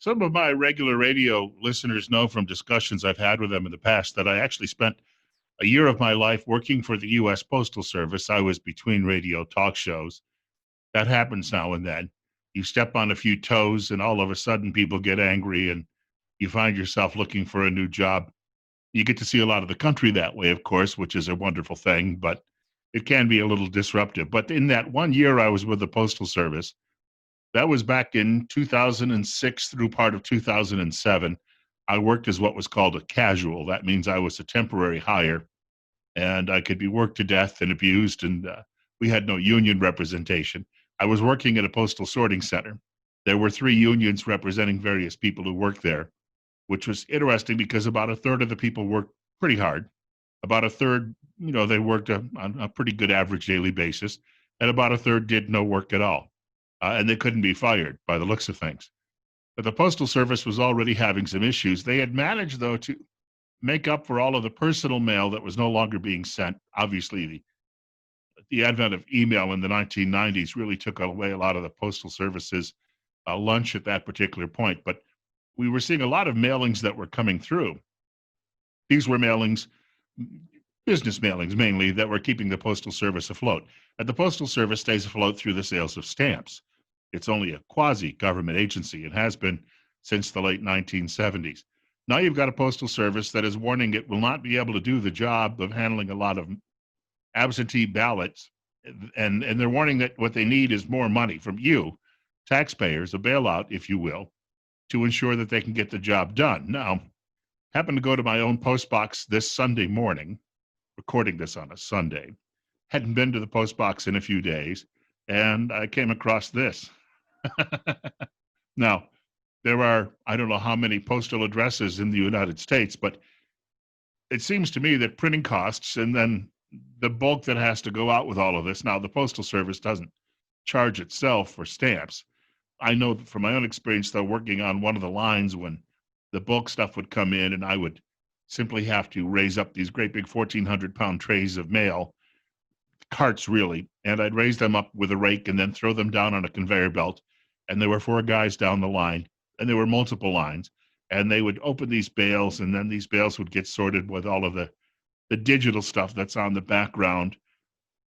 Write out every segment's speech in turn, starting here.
Some of my regular radio listeners know from discussions I've had with them in the past that I actually spent a year of my life working for the U.S. Postal Service. I was between radio talk shows. That happens now and then. You step on a few toes, and all of a sudden people get angry, and you find yourself looking for a new job. You get to see a lot of the country that way, of course, which is a wonderful thing, but it can be a little disruptive. But in that 1 year I was with the Postal Service, that was back in 2006 through part of 2007. I worked as what was called a casual. That means I was a temporary hire, and I could be worked to death and abused, and we had no union representation. I was working at a postal sorting center. There were 3 unions representing various people who worked there, which was interesting because about a third of the people worked pretty hard. About a third, they worked on a pretty good average daily basis, and about a third did no work at all. And they couldn't be fired by the looks of things. But the Postal Service was already having some issues. They had managed, though, to make up for all of the personal mail that was no longer being sent. Obviously, the advent of email in the 1990s really took away a lot of the Postal Service's lunch at that particular point. But we were seeing a lot of mailings that were coming through. These were mailings, business mailings mainly, that were keeping the Postal Service afloat. And the Postal Service stays afloat through the sales of stamps. It's only a quasi-government agency and has been since the late 1970s. Now you've got a Postal Service that is warning it will not be able to do the job of handling a lot of absentee ballots, and they're warning that what they need is more money from you, taxpayers, a bailout, if you will, to ensure that they can get the job done. Now, happened to go to my own post box this Sunday morning, recording this on a Sunday. Hadn't been to the post box in a few days, and I came across this. Now, there are, I don't know how many postal addresses in the United States, but it seems to me that printing costs and then the bulk that has to go out with all of this. Now, the Postal Service doesn't charge itself for stamps. I know from my own experience, though, working on one of the lines when the bulk stuff would come in and I would simply have to raise up these great big 1,400-pound trays of mail, carts really, and I'd raise them up with a rake and then throw them down on a conveyor belt. And there were 4 guys down the line, and there were multiple lines, and they would open these bales, and then these bales would get sorted with all of the digital stuff that's on the background.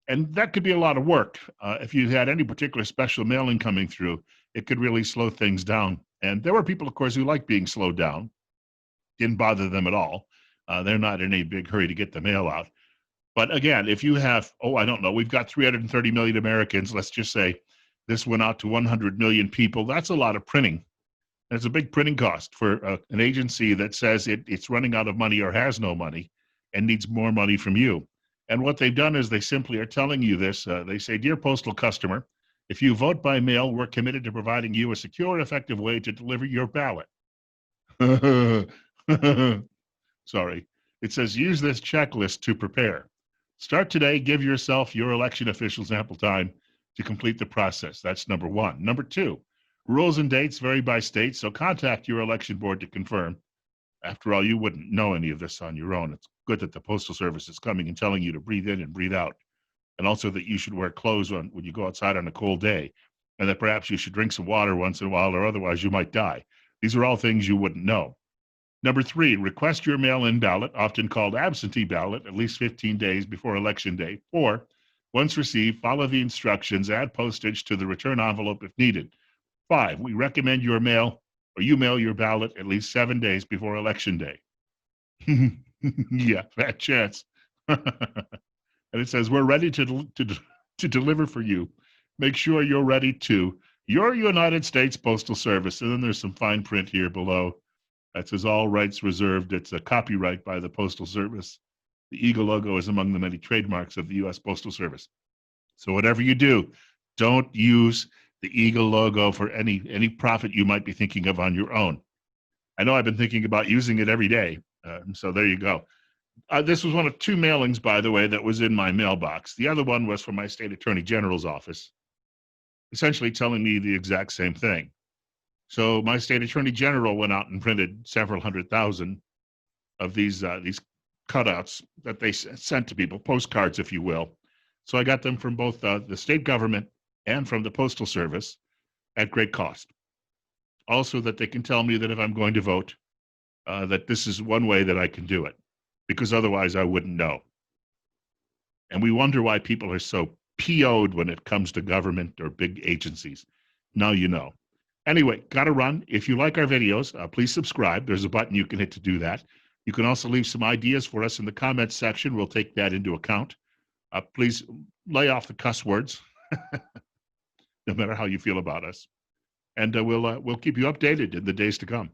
And that could be a lot of work. If you had any particular special mailing coming through, it could really slow things down. And there were people, of course, who liked being slowed down. Didn't bother them at all. They're not in a big hurry to get the mail out. But again, if you have, I don't know, we've got 330 million Americans. Let's just say this went out to 100 million people. That's a lot of printing. That's a big printing cost for an agency that says it's running out of money or has no money and needs more money from you. And what they've done is they simply are telling you this. They say, dear postal customer, if you vote by mail, we're committed to providing you a secure and effective way to deliver your ballot. Sorry. It says, use this checklist to prepare. Start today. Give yourself, your election officials ample time to complete the process. That's number 1. Number 2, rules and dates vary by state, so contact your election board to confirm. After all, you wouldn't know any of this on your own. It's good that the Postal Service is coming and telling you to breathe in and breathe out, and also that you should wear clothes when you go outside on a cold day, and that perhaps you should drink some water once in a while, or otherwise you might die. These are all things you wouldn't know. Number 3, request your mail-in ballot, often called absentee ballot, at least 15 days before Election Day. 4, once received, follow the instructions, add postage to the return envelope if needed. 5, we recommend you mail your ballot at least 7 days before Election Day. Yeah, fat chance. And it says, we're ready to deliver for you. Make sure you're ready too. Your United States Postal Service. And then there's some fine print here below that says all rights reserved. It's a copyright by the Postal Service. The eagle logo is among the many trademarks of the U.S. Postal Service. So whatever you do, don't use the eagle logo for any profit you might be thinking of on your own. I know I've been thinking about using it every day. So there you go. This was one of 2 mailings, by the way, that was in my mailbox. The other one was from my state attorney general's office, essentially telling me the exact same thing. So my state attorney general went out and printed several 100,000 of these cutouts that they sent to people, postcards, if you will. So I got them from both the state government and from the Postal Service at great cost. Also, that they can tell me that if I'm going to vote, that this is one way that I can do it, because otherwise I wouldn't know. And we wonder why people are so PO'd when it comes to government or big agencies. Now you know. Anyway, got to run. If you like our videos, please subscribe. There's a button you can hit to do that. You can also leave some ideas for us in the comments section. We'll take that into account. Please lay off the cuss words, no matter how you feel about us. And we'll keep you updated in the days to come.